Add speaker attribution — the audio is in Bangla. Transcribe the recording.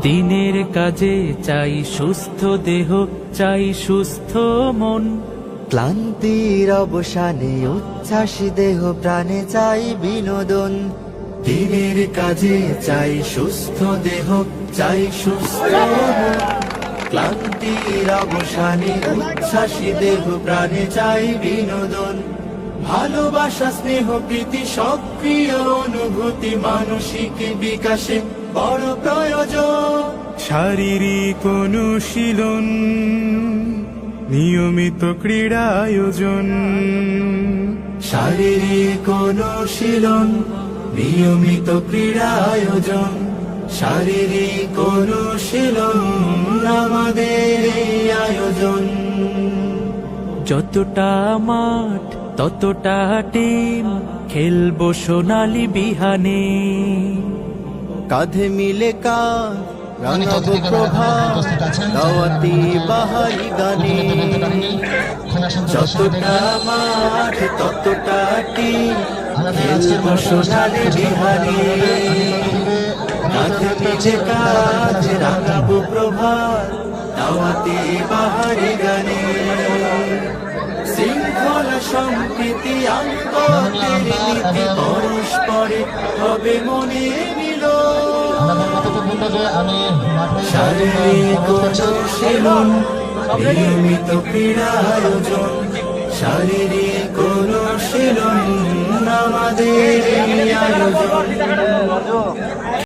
Speaker 1: দিনের কাজে চাই সুস্থ দেহ, চাই সুস্থ মন।
Speaker 2: ক্লান্তির অবসানে উচ্ছ্বাসী দেহ প্রাণে চাই বিনোদন।
Speaker 3: দিনের কাজে চাই সুস্থ দেহ, চাই সুস্থ মন। ক্লান্তির অবসানে উচ্ছ্বাসী দেহ প্রাণে চাই বিনোদন। ভালোবাসা, স্নেহ, প্রীতি, সক্রিয় অনুভূতি মানসিক বিকাশে বড় প্রয়োজন।
Speaker 4: শারীরিক অনুশীলন, নিয়মিত ক্রীড়া আয়োজন।
Speaker 3: শারীরিক অনুশীলন, নিয়মিত ক্রীড়া আয়োজন। শারীরিক অনুশীলন আমাদের এই আয়োজন।
Speaker 1: যতটা মাঠ ততটা টিম, খেলবো সোনালি বিহানে।
Speaker 2: কাঁধে মিলে কাঁধ রাঙাবো প্রভাত, দাওয়াতি বাহারি গানে।
Speaker 3: যতটা মাঠ ততটা টিম, খেলবো সোনালি বিহানে। কাঁধে মিলে কাঁধ রাঙাবো প্রভাত, দাওয়াতি বাহারি গানে। শৃঙ্খলা, সম্প্রীতি, আন্তর্জাতিক নীতি, পরস্পরে হবে মনে মিল। শারীরিক অনুশীলন, নিয়মিত ক্রীড়া আয়োজন। শারীরিক অনুশীলন আমাদের এই আয়োজন।